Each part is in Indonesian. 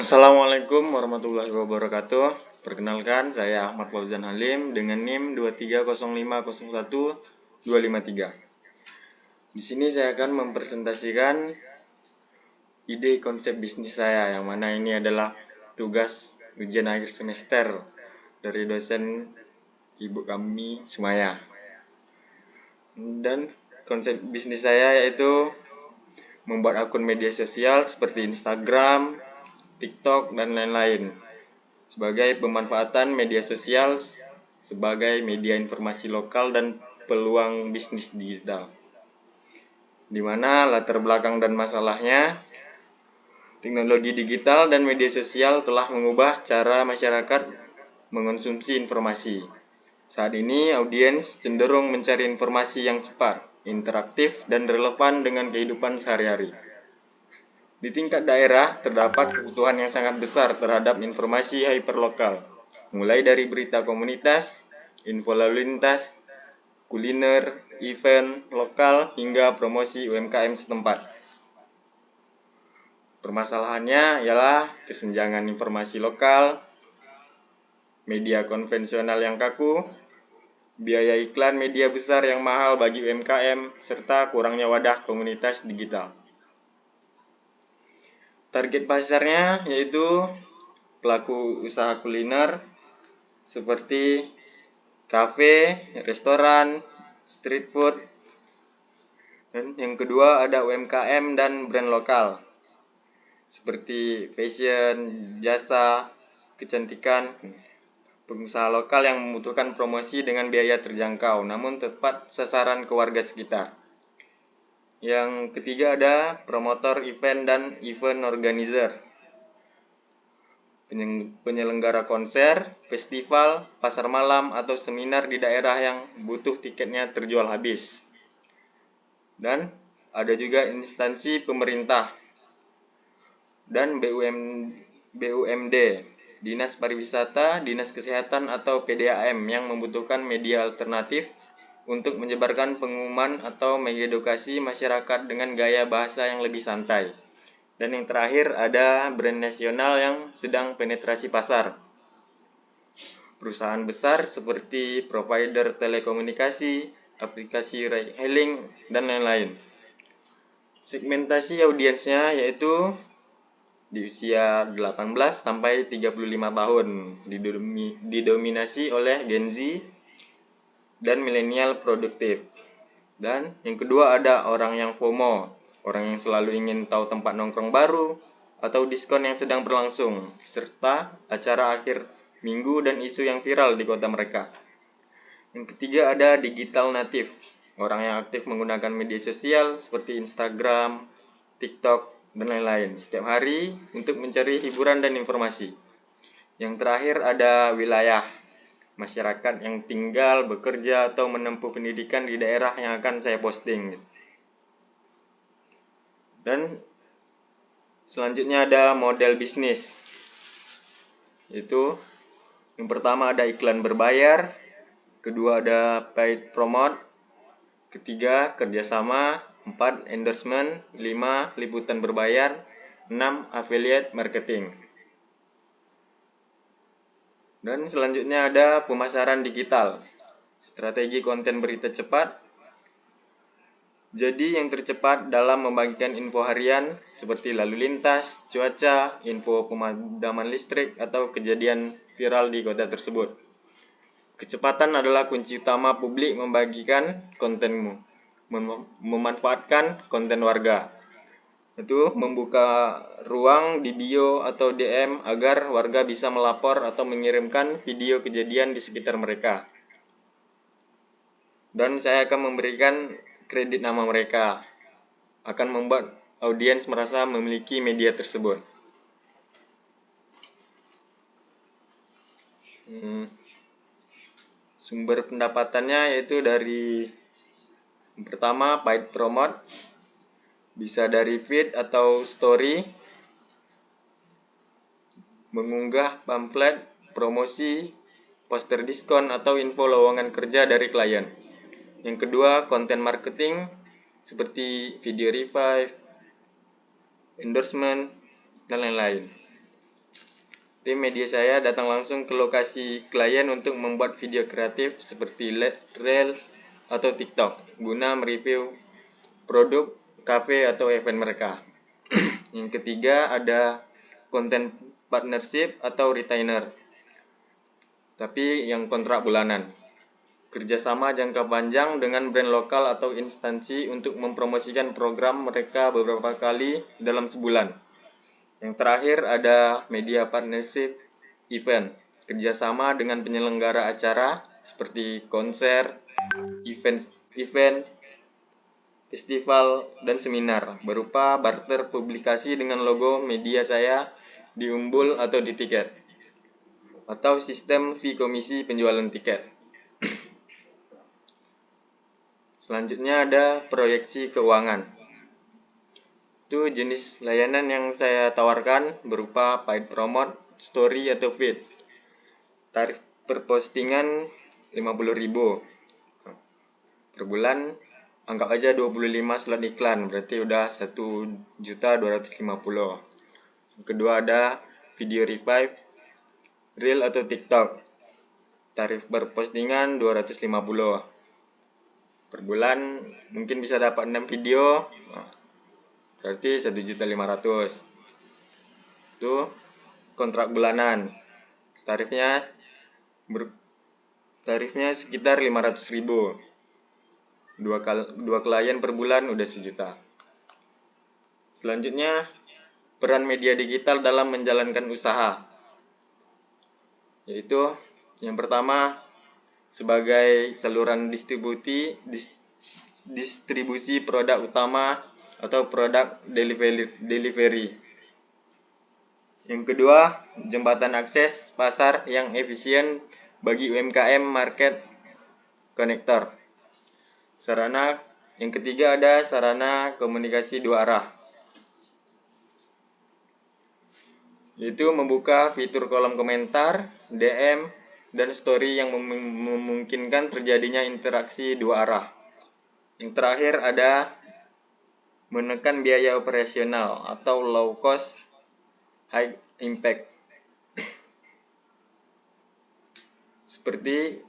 Assalamualaikum warahmatullahi wabarakatuh. Perkenalkan, saya Ahmad Fauzan Halim dengan NIM 230501253. Di sini saya akan mempresentasikan ide konsep bisnis saya, yang mana ini adalah tugas ujian akhir semester dari dosen ibu kami Sumaya. Dan konsep bisnis saya yaitu membuat akun media sosial seperti Instagram, TikTok, dan lain-lain sebagai pemanfaatan media sosial sebagai media informasi lokal dan peluang bisnis digital, di mana latar belakang dan masalahnya teknologi digital dan media sosial telah mengubah cara masyarakat mengonsumsi informasi. Saat ini audiens cenderung mencari informasi yang cepat, interaktif, dan relevan dengan kehidupan sehari-hari. Di tingkat daerah, terdapat kebutuhan yang sangat besar terhadap informasi hyperlokal, mulai dari berita komunitas, info lalu lintas, kuliner, event lokal, hingga promosi UMKM setempat. Permasalahannya ialah kesenjangan informasi lokal, media konvensional yang kaku, biaya iklan media besar yang mahal bagi UMKM, serta kurangnya wadah komunitas digital. Target pasarnya yaitu pelaku usaha kuliner seperti kafe, restoran, street food. Dan yang kedua ada UMKM dan brand lokal seperti fashion, jasa, kecantikan. Pengusaha lokal yang membutuhkan promosi dengan biaya terjangkau namun tepat sasaran ke warga sekitar. Yang ketiga ada promotor event dan event organizer, penyelenggara konser, festival, pasar malam, atau seminar di daerah yang butuh tiketnya terjual habis. Dan ada juga instansi pemerintah dan BUMD, Dinas Pariwisata, Dinas Kesehatan, atau PDAM yang membutuhkan media alternatif untuk menyebarkan pengumuman atau mengedukasi masyarakat dengan gaya bahasa yang lebih santai. Dan yang terakhir ada brand nasional yang sedang penetrasi pasar. Perusahaan besar seperti provider telekomunikasi, aplikasi ride-hailing, dan lain-lain. Segmentasi audiensnya yaitu di usia 18 sampai 35 tahun, didominasi oleh Gen Z dan milenial produktif. Dan yang kedua ada orang yang FOMO, orang yang selalu ingin tahu tempat nongkrong baru atau diskon yang sedang berlangsung, serta acara akhir minggu dan isu yang viral di kota mereka. Yang ketiga ada digital native, orang yang aktif menggunakan media sosial seperti Instagram, TikTok, dan lain-lain setiap hari untuk mencari hiburan dan informasi. Yang terakhir ada wilayah, masyarakat yang tinggal, bekerja, atau menempuh pendidikan di daerah yang akan saya posting. Dan selanjutnya ada model bisnis, yaitu yang pertama ada iklan berbayar, kedua ada paid promote, ketiga kerjasama, 4 endorsement, 5 liputan berbayar, 6 affiliate marketing. Dan selanjutnya ada pemasaran digital, strategi konten berita cepat. Jadi yang tercepat dalam membagikan info harian seperti lalu lintas, cuaca, info pemadaman listrik, atau kejadian viral di kota tersebut. Kecepatan adalah kunci utama publik membagikan kontenmu, memanfaatkan konten warga. Itu membuka ruang di bio atau DM agar warga bisa melapor atau mengirimkan video kejadian di sekitar mereka. Dan saya akan memberikan kredit nama mereka, akan membuat audiens merasa memiliki media tersebut. Sumber pendapatannya yaitu dari yang pertama paid promote, bisa dari feed atau story, mengunggah pamflet, promosi, poster diskon, atau info lowongan kerja dari klien. Yang kedua, konten marketing seperti video revive, endorsement, dan lain-lain. Tim media saya datang langsung ke lokasi klien untuk membuat video kreatif seperti Reels atau TikTok guna mereview produk, kafe, atau event mereka. Yang ketiga ada content partnership atau retainer, tapi yang kontrak bulanan. Kerjasama jangka panjang dengan brand lokal atau instansi untuk mempromosikan program mereka beberapa kali dalam sebulan. Yang terakhir ada media partnership event, kerjasama dengan penyelenggara acara seperti konser, event, festival, dan seminar berupa barter publikasi dengan logo media saya di umbul atau di tiket, atau sistem fee komisi penjualan tiket. Selanjutnya ada proyeksi keuangan. Itu jenis layanan yang saya tawarkan berupa paid promote, story, atau feed. Tarif per postingan 50.000. Per bulan anggap aja 25 slot iklan, berarti udah 1.250.000. Yang kedua ada video revive, reel atau TikTok. Tarif per postingan 250. Per bulan mungkin bisa dapat 6 video, berarti 1.500.000. Itu kontrak bulanan. Tarifnya sekitar 500.000. Dua klien per bulan udah 1 juta. Selanjutnya, peran media digital dalam menjalankan usaha. Yaitu yang pertama sebagai saluran distribusi produk utama atau produk delivery. Yang kedua, jembatan akses pasar yang efisien bagi UMKM market connector. Yang ketiga ada sarana komunikasi dua arah, yaitu membuka fitur kolom komentar, DM, dan story yang memungkinkan terjadinya interaksi dua arah. Yang terakhir ada menekan biaya operasional atau low cost, high impact. Seperti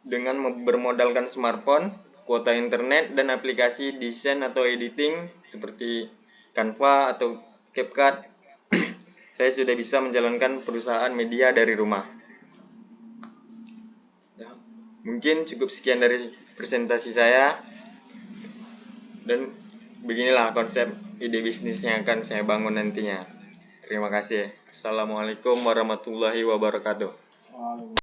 dengan bermodalkan smartphone, kuota internet, dan aplikasi desain atau editing seperti Canva atau CapCut, saya sudah bisa menjalankan perusahaan media dari rumah. Mungkin cukup sekian dari presentasi saya, dan beginilah konsep ide bisnis yang akan saya bangun nantinya. Terima kasih. Assalamualaikum warahmatullahi wabarakatuh.